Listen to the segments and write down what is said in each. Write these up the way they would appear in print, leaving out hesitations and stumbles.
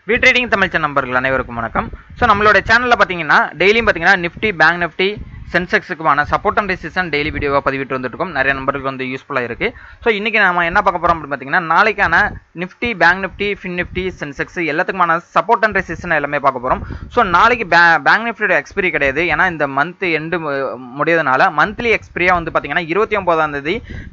Trading Tamil channel நண்பர்கள் அனைவருக்கும் வணக்கம். ஸோ நம்மளோட சேனலில் பார்த்தீங்கன்னா டெய்லியும் பார்த்தீங்கன்னா நிஃப்டி, பேங்க் நிஃப்டி, சென்செக்ஸுக்குமான சப்போர்ட் அண்ட் ரெசிஸ்டன்ஸ் டெய்லி வீடியோவாக பதிவிட்டு வந்துருக்கும். நிறைய நம்பருக்கு வந்து யூஸ்ஃபுல்லாக இருக்குது. ஸோ இன்றைக்கி நம்ம என்ன பார்க்க போகிறோம் அப்படின்னு பார்த்தீங்கன்னா நாளைக்கான Nifty, bank Nifty, fin Nifty, Sensex எல்லாத்துக்குமான சப்போர்ட் அண்ட் ரெசிஸ்டன்ஸ் எல்லாமே பார்க்க போகிறோம். ஸோ நாளைக்கு பேங்க் நிஃப்டியோட எக்ஸ்பிரி கிடையாது. ஏன்னா இந்த மந்த் எண்டு முடியாதனால மந்த்லி எக்ஸ்பிரியாக வந்து பார்த்தீங்கன்னா 29ஆம்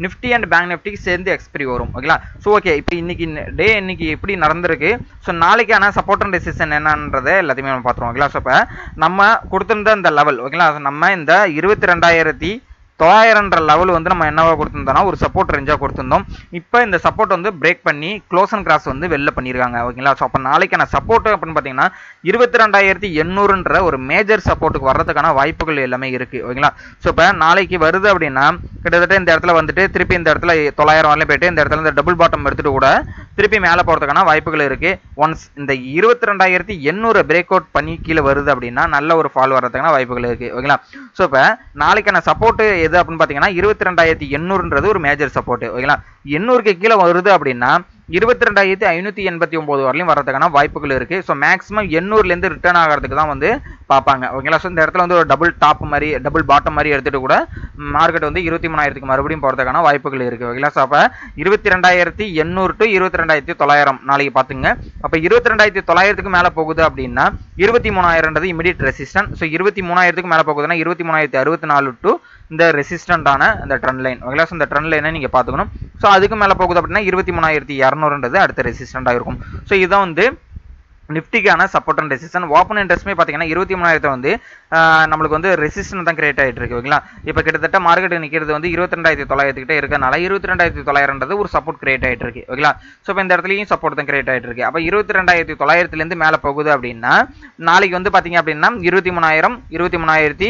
நிஃப்டி அண்ட் பேங்க் நிஃப்டிக்கு சேர்ந்து எக்ஸ்பிரி வரும். ஓகேங்களா? ஸோ ஓகே, இப்போ இன்னைக்கு எப்படி நடந்திருக்கு, ஸோ நாளைக்கான சப்போர்ட் அண்ட் ரெசிஸ்டன்ஸ் என்னன்றதை எல்லாத்தையுமே நம்ம பார்த்துருவோம். ஓகேங்களா? ஸோ இப்போ நம்ம கொடுத்திருந்த இந்த லெவல், ஓகேங்களா, நம்ம இந்த 22,900 லெவல் வந்து நம்ம என்னவா கொடுத்திருந்தோம்னா ஒரு சப்போர்ட் ரேஞ்சாக கொடுத்திருந்தோம். இப்போ இந்த சப்போர்ட் வந்து பிரேக் பண்ணி க்ளோஸ் அண்ட் கிராஸ் வந்து வெளில பண்ணியிருக்காங்க. ஓகேங்களா? ஸோ அப்போ நாளைக்கான சப்போர்ட் அப்படின்னு பார்த்தீங்கன்னா 22,800ன்ற ஒரு மேஜர் சப்போர்ட்டுக்கு வர்றதுக்கான வாய்ப்புகள் எல்லாமே இருக்குது. ஓகேங்களா? ஸோ இப்போ நாளைக்கு வருது அப்படின்னா கிட்டத்தட்ட இந்த இடத்துல வந்துட்டு திருப்பி இந்த இடத்துல 900 வரலையும் போயிட்டு இந்த இடத்துல இந்த டபுள் பாட்டம் எடுத்துட்டு கூட திருப்பி மேலே போகிறதுக்கான வாய்ப்புகள் இருக்குது. ஒன்ஸ் இந்த 22,800 பிரேக் அவுட் பண்ணி கீழே வருது அப்படின்னா நல்ல ஒரு ஃபால் வர்றதுக்கான வாய்ப்புகள் இருக்குது. ஓகேங்களா? ஸோ இப்போ நாளைக்கான சப்போர்ட் எது அப்படின்னு பார்த்தீங்கன்னா 22,800ன்றது ஒரு மேஜர் சப்போர்ட். ஓகேங்களா? 800க்கு கீழே வருது அப்படின்னா 22,589 வரலையும் வரதுக்கான வாய்ப்புகள் இருக்கு. ஸோ மேக்ஸிமம் 800லேருந்து ரிட்டர்ன் ஆகிறதுக்கு தான் வந்து பார்ப்பாங்க. ஓகேங்களா? ஸோ இந்த இடத்துல வந்து ஒரு டபுள் டாப் மாதிரி டபுள் பாட்டம் மாதிரி எடுத்துட்டு கூட மார்க்கெட் வந்து 23,000க்கு மறுபடியும் போகிறதுக்கான வாய்ப்புகள் இருக்கு. ஓகேங்களா? ஸோ அப்போ 22,800 டு 22,900 நாளைக்கு பார்த்துங்க. அப்போ 22,900க்கு மேலே போகுது அப்படின்னா 23,000ன்றது இமிடியட் ரெசிஸ்டன்ஸ். ஸோ 23,000க்கு மேலே போகுதுன்னா 23,064 டு இந்த ரெசிஸ்டண்டான இந்த ட்ரெண்ட் லைன். ஓகேங்களா? ஸோ இந்த ட்ரெண்ட் லைனை நீங்கள் பார்த்துக்கணும். ஸோ அதுக்கு மேலே போகுது அப்படின்னா 23,200ன்றது அடுத்த ரெசிஸ்டண்டாக இருக்கும். ஸோ இதான் வந்து நிஃப்டிக்கான சப்போர்ட் அண்ட் ரெசிஸ்டன்ஸ். ஓப்பன் இன்ட்ரெஸ்ட்மே பார்த்தீங்கன்னா 23,000 வந்து நம்மளுக்கு வந்து ரெசிஸ்டன்ஸ் தான் கிரியேட் ஆகிட்டு இருக்கு. ஓகேங்களா? இப்போ கிட்டத்தட்ட மார்க்கெட் நிற்கிறது வந்து 22,900 கிட்ட இருக்கனால 22,900ன்றது ஒரு சப்போர்ட் கிரியேட் ஆகிட்டு இருக்கு. ஓகேங்களா? ஸோ இப்போ இந்த இடத்துலையும் சப்போர்ட் தான் கிரியேட் ஆகிட்டு இருக்கு. அப்போ 22,900லேருந்து மேலே போகுது அப்படின்னா நாளைக்கு வந்து பார்த்தீங்க அப்படின்னா 23,000, 23,060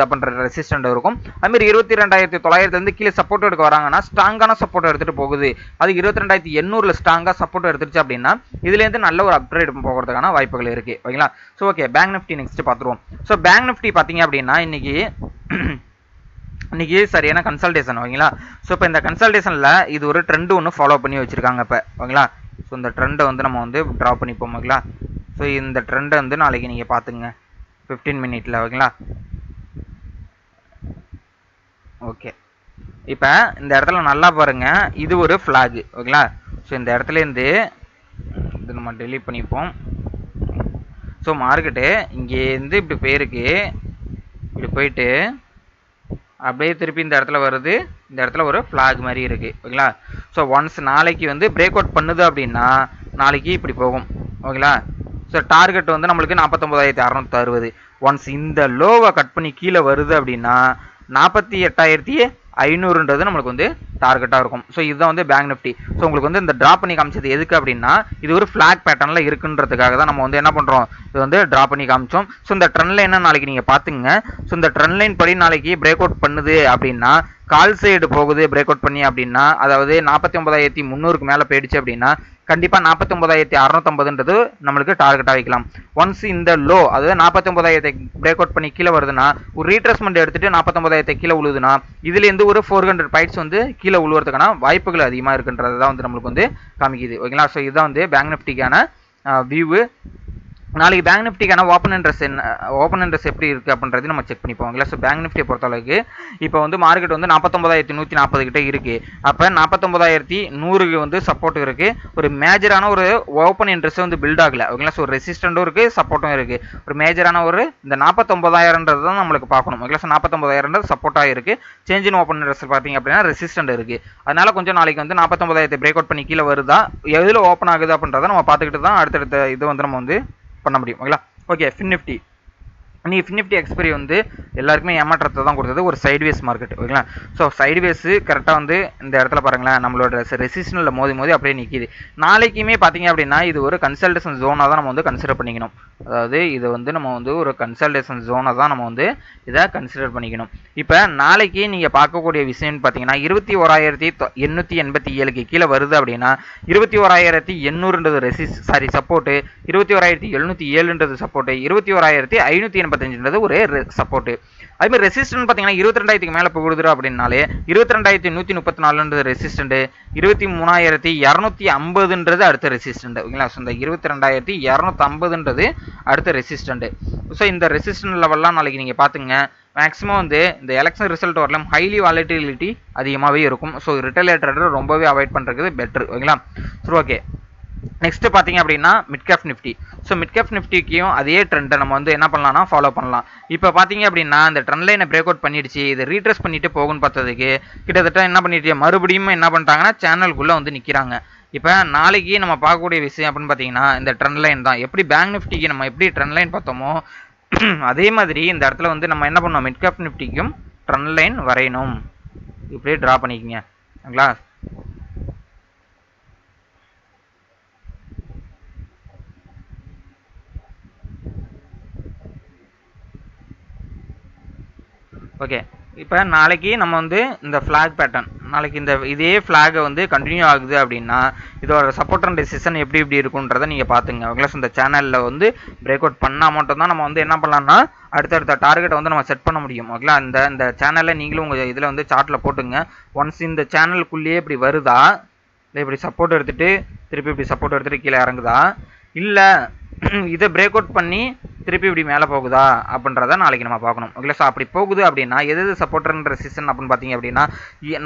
அப்படின்ற ரெசிஸ்டன்ட் இருக்கும். அதுமாதிரி 22,900லேருந்து கீழே சப்போர்ட் எடுக்க வராங்கன்னா ஸ்ட்ராங்கான சப்போர்ட் எடுத்துகிட்டு போகுது. அது 22,800ல ஸ்ட்ராங்காக சப்போர்ட் எடுத்துருச்சு அப்படின்னா இதுலேருந்து நல்ல ஒரு அப்கிரேட் போகிறதுக்கான வாய்ப்புகள் இருக்கு. ஓகேங்களா? So okay, bank Nifty next பார்த்துருவோம். ஸோ பேங்க் நிஃப்டி பார்த்தீங்க அப்படின்னா இன்னைக்கு சரியான கன்சல்டேஷன். ஓகேங்களா? ஸோ இப்போ இந்த கன்சல்டேஷனில் இது ஒரு ட்ரெண்ட் ஒன்று ஃபாலோ பண்ணி வச்சிருக்காங்க இப்போ. ஓகேங்களா? ஸோ இந்த ட்ரெண்டை வந்து நம்ம வந்து ட்ரா பண்ணிப்போம். ஓகேங்களா? ஸோ இந்த ட்ரெண்டை வந்து நாளைக்கு நீங்கள் பார்த்துங்க 15 மினிட்ல. ஓகேங்களா? ஓகே, இப்போ இந்த இடத்துல நல்லா பாருங்க, இது ஒரு ஃப்ளாக். ஓகேங்களா? ஸோ இந்த இடத்துலேருந்து இது நம்ம டெலீட் பண்ணிப்போம். ஸோ மார்க்கெட்டு இங்கேருந்து இப்படி போயிருக்கு, இப்படி போயிட்டு அப்படியே திருப்பி இந்த இடத்துல வருது. இந்த இடத்துல ஒரு ஃப்ளாக் மாதிரி இருக்குது. ஓகேங்களா? ஸோ ஒன்ஸ் நாளைக்கு வந்து பிரேக் அவுட் பண்ணுது அப்படின்னா நாளைக்கு இப்படி போகும். ஓகேங்களா? ஸோ டார்கெட் வந்து நம்மளுக்கு 49,660. ஒன்ஸ் இந்த லோவை கட் பண்ணி கீழே வருது அப்படின்னா 48,500ன்றது நம்மளுக்கு வந்து டார்கெட்டாக இருக்கும். ஸோ இதுதான் வந்து பேங்க் நிஃப்டி. ஸோ உங்களுக்கு வந்து இந்த ட்ராப் பண்ணி காமிச்சது எதுக்கு அப்படின்னா இது ஒரு ஃப்ளாக் பேட்டர்னில் இருக்குன்றதுக்காக தான் நம்ம வந்து என்ன பண்ணுறோம், இது வந்து ட்ராப் பண்ணி காமிச்சோம். ஸோ இந்த ட்ரெண்ட் லைனை நாளைக்கு நீங்கள் பார்த்துங்க. ஸோ இந்த ட்ரெண்ட் லைன் படி நாளைக்கு பிரேக் அவுட் பண்ணுது அப்படின்னா கால் சைடு போகுது பிரேக் அவுட் பண்ணி அப்படின்னா, அதாவது 49,300க்கு மேலே போயிடுச்சு அப்படின்னா கண்டிப்பாக 49,650ன்றது நம்மளுக்கு டார்கெட்டாக வைக்கலாம். ஒன்ஸ் இந்த லோ அதாவது 49,000 பிரேக் அவுட் பண்ணி கீழே வருதுன்னா ஒரு ரீட்ரேஸ்மெண்ட் எடுத்துட்டு 49,000 கீழே உழுதுன்னா இதுலேருந்து ஒரு 400 பாயிண்ட்ஸ் வந்து கீழே உழுவுறதுக்கான வாய்ப்புகள் அதிகமாக இருக்குன்றது தான் வந்து நம்மளுக்கு வந்து காமிக்குது. ஓகேங்களா? ஸோ இதுதான் வந்து பேங்க் நிஃப்டிக்கான வியூவு. நாளைக்கு பேங்க் நிஃப்டிக்கான ஓப்பன் இன்ட்ரெஸ்ட் எப்படி இருக்குது அப்படின்றது நம்ம செக் பண்ணிப்போம். ஓகேங்களா? ஸோ பேங்க் நிஃப்டியை பொறுத்தளவுக்கு இப்போ வந்து மார்க்கெட் வந்து 49,140 கிட்ட இருக்குது. அப்போ 49,100க்கு வந்து சப்போர்ட் இருக்குது. ஒரு மேஜரான ஒரு ஓப்பன் இன்ட்ரெஸ்ட் வந்து பில்ட் ஆகலை. ஓகேங்களா? ஸோ ரெசிஸ்டண்ட்டும் இருக்குது, சப்போர்ட்டும் இருக்குது. ஒரு மேஜரான ஒரு இந்த 49,000ன்றது தான் நம்மளுக்கு பார்க்கணும். ஓகேங்களா? ஸோ 49,000ன்றது சப்போர்ட்டாக இருக்குது. சேஞ்ச் இன் ஓப்பன் இன்ட்ரெஸ்ட் பார்த்தீங்க அப்படின்னா ரெசிஸ்டன்ட் இருக்குது. அதனால கொஞ்சம் நாளைக்கு வந்து 49,000 பிரேக் அவுட் பண்ணி கீழே வருதா, எதில் ஓப்பன் ஆகுது அப்படின்றத நம்ம பார்த்துக்கிட்டு தான் அடுத்தடுத்த இது வந்து நம்ம வந்து பண்ண முடியும். ஓகேங்களா? ஓகே, ஃபின் நிஃப்டி நீ ஃபின் நிஃப்டி எக்ஸ்பைரி வந்து எல்லாருக்குமே ஏமாற்றத்தை தான் கொடுத்தது. ஒரு சைட்வேஸ் மார்க்கெட். ஓகேங்களா? ஸோ சைட்வேஸு கரெக்டாக வந்து இந்த இடத்துல பாருங்களேன் நம்மளோட ரெசிஸ்டனில் மோதி அப்படியே நிற்கிது. நாளைக்குமே பார்த்தீங்க அப்படின்னா இது ஒரு கன்சல்டேஷன் ஜோனாக தான் நம்ம வந்து கன்சிடர் பண்ணிக்கணும். அதாவது இது வந்து நம்ம வந்து ஒரு கன்சல்டேஷன் ஜோனை தான் நம்ம வந்து இதை கன்சிடர் பண்ணிக்கணும். இப்போ நாளைக்கு நீங்கள் பார்க்கக்கூடிய விஷயம்னு பார்த்தீங்கன்னா 21,887க்கு கீழே வருது அப்படின்னா 21,800ன்றது சப்போர்ட்டு, 21,707ன்றது சப்போர்ட்டு, 21,587 185ன்றது ஒரு சப்போர்ட். அதே மாதிரி ரெசிஸ்டன்ட் பார்த்தீங்கன்னா 22,000க்கு மேலே போகுது அப்படின்னாலே 22,134ன்றது ரெசிஸ்டன்ட், 23,250ன்றது அடுத்த ரெசிஸ்டன்ட். ஓகேங்களா? ஸோ இந்த 22,250ன்றது அடுத்த ரெசிஸ்டன்ட். ஸோ இந்த ரெசிஸ்டன்ட் லெவல்லாம் நாளைக்கு நீங்கள் பார்த்துங்க. மேக்ஸிமம் வந்து இந்த எலெக்ஷன் ரிசல்ட் வரலாம் ஹைலி வாலட்டிலிட்டி அதிகமாகவே இருக்கும். ஸோ ரிட்டேல் ட்ரேடர் ரொம்பவே அவாய்ட் பண்ணுறது பெட்டர். ஓகேங்களா? சரி, ஓகே. நெக்ஸ்ட் பார்த்தீங்க அப்படின்னா mid cap Nifty. So mid cap நிஃப்டிக்கும் அதே ட்ரெண்டை நம்ம வந்து என்ன பண்ணலாம்னா ஃபாலோ பண்ணலாம். இப்போ பார்த்தீங்க அப்படின்னா இந்த ட்ரெண்ட் லைனை பிரேக் அவுட் பண்ணிடுச்சு, இதை ரீட்ரெஸ் பண்ணிட்டு போகும்னு பார்த்ததுக்கு கிட்டத்தட்ட என்ன பண்ணிட்டு மறுபடியும் என்ன பண்ணிட்டாங்கன்னா சேனலுக்குள்ளே வந்து நிற்கிறாங்க. இப்போ நாளைக்கு நம்ம பார்க்கக்கூடிய விஷயம் அப்படின்னு பார்த்தீங்கன்னா இந்த ட்ரெண்ட் லைன் தான். எப்படி பேங்க் நிஃப்டிக்கு நம்ம எப்படி ட்ரெண்ட் லைன் பார்த்தோமோ அதே மாதிரி இந்த இடத்துல வந்து நம்ம என்ன பண்ணோம், மிட் கேப் நிஃப்டிக்கும் ட்ரெண்ட் லைன் வரையணும். இப்படியே ட்ரா பண்ணிக்கோங்க. ஓகேங்களா? ஓகே. இப்போ நாளைக்கு நம்ம வந்து இந்த ஃப்ளாக் பேட்டர்ன் நாளைக்கு இந்த இதே ஃப்ளாகை வந்து கண்டினியூ ஆகுது அப்படின்னா இதோட சப்போர்ட் அண்ட் ரெசிஸ்டன்ஸ் எப்படி இருக்குன்றதை நீங்கள் பார்த்துங்க. ஓகேங்களா? இந்த சேனலில் வந்து பிரேக் அவுட் பண்ணால் மட்டும் தான் நம்ம வந்து என்ன பண்ணலாம்னா அடுத்தடுத்த டார்கெட்டை வந்து நம்ம செட் பண்ண முடியும். ஓகேங்களா? இந்த சேனலில் நீங்களும் உங்கள் இதில் வந்து சார்ட்டில் போட்டுங்க. ஒன்ஸ் இந்த சேனலுக்குள்ளேயே இப்படி வருதா, இல்லை இப்படி சப்போர்ட் எடுத்துகிட்டு திருப்பி இப்படி சப்போர்ட் எடுத்துகிட்டு கீழே இறங்குதா, இல்லை இதை பிரேக் அவுட் பண்ணி திருப்பி இப்படி மேலே போகுதா அப்படின்றத நாளைக்கு நம்ம பார்க்கணும். ஓகே. ஸோ அப்படி போகுது அப்படின்னா எது சப்போர்ட்ன்ற ரெசிஸ்டன்ஸ் அப்படின்னு பார்த்தீங்க அப்படின்னா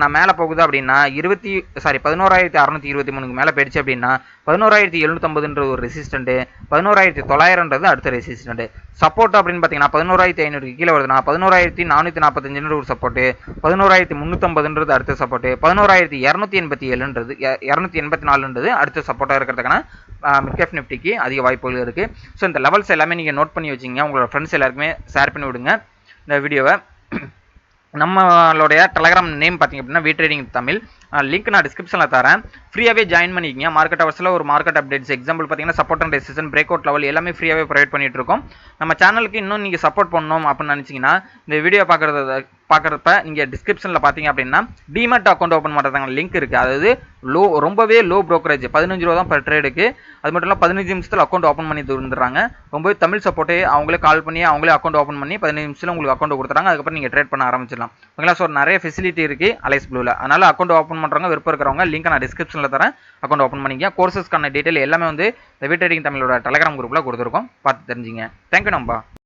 நான் மேலே போகுது அப்படின்னா 11,623க்கு மேலே போயிடுச்சு அப்படின்னா 11,750ன்ற ஒரு ரெசிஸ்டன்ட், 11,900ன்றது அடுத்த ரெசிஸ்டன்ட். சப்போர்ட் அப்படின்னு பார்த்தீங்கன்னா 11,500க்கு கீழே வருதுன்னா 11,445ன்ற ஒரு சப்போர்ட், 11,350ன்றது அடுத்த சப்போர்ட், 11,287ன்றது 284ன்றது அடுத்த சப்போர்ட்டாக இருக்கிறதுக்கான மிட் கேப் நிஃப்டிக்கு அதிக வாய்ப்புகள் இருக்குது. ஸோ இந்த லெவல்ஸ் எல்லாமே நீங்கள் நோட் பண்ணி வச்சிங்க. உங்களோட ஃப்ரெண்ட்ஸ் எல்லாருக்குமே ஷேர் பண்ணி விடுங்க இந்த வீடியோவை. நம்மளுடைய டெலகிராம் நேம் பார்த்தீங்க அப்படின்னா வி ட்ரேடிங் தமிழ். லிங்க் நான் டிஸ்கிரிப்ஷனில் தரேன். ஃப்ரீயாகவே ஜாயின் பண்ணிக்கிங்க. மார்க்கெட் அவர்ஸில் ஒரு மார்க்கெட் அப்டேட்ஸ், எக்ஸாம்பிள் பார்த்தீங்கன்னா support and resistance, break out level எல்லாமே ஃப்ரீயாகவே ப்ரொவைட் பண்ணிட்டு இருக்கோம். நம்ம சேனலுக்கு இன்னும் நீங்கள் சப்போர்ட் பண்ணணும் அப்படின்னு நினச்சிங்கன்னா இந்த வீடியோ பார்க்குறப்ப நீங்கள் டிஸ்கிரிப்ஷனில் பார்த்தீங்க அப்படின்னா டிமெட் அக்கௌண்ட் ஓப்பன் பண்ணுறதுக்கான லிங்க் இருக்குது. அதாவது ரொம்பவே லோ ப்ரோக்கரேஜ் 15 ரூபா தான் பர் ட்ரேடுக்கு. அது மட்டும் இல்லாமல் 15 நிமிஷத்தில் அக்கௌண்ட் ஓப்பன் பண்ணி தந்துடுறாங்க. ரொம்பவே தமிழ் சப்போர்ட்டே அவங்களே கால் பண்ணி அவங்களே அக்கௌண்ட் ஓப்பன் பண்ணி 15 நிமிஷத்தில் உங்களுக்கு அக்கௌண்ட் கொடுத்துறாங்க. அதுக்கப்புறம் நீங்கள் ட்ரேட் பண்ண ஆரம்பிச்சிடலாம். ஓகேங்களா? ஸோ நிறைய ஃபெசிலிட்டி இருக்குது அலைஸ் ப்ளூவில். அதனால் அக்கௌண்ட் ஓப்பன் பண்ணுறவங்க விருப்பம் இருக்கிறவங்க லிங்க் நான் டிஸ்கிரிப்ஷனில் தரேன். அக்கௌண்ட் ஓப்பன் பண்ணிக்க. கோர்சஸ்க்கான டீட்டெயில் எல்லாமே வந்து வி ட்ரேடிங் தமிழோட டெலகிராம் குரூப்பில் கொடுத்துருக்கோம். பார்த்து தெரிஞ்சுங்க. தேங்க்யூ நம்பா.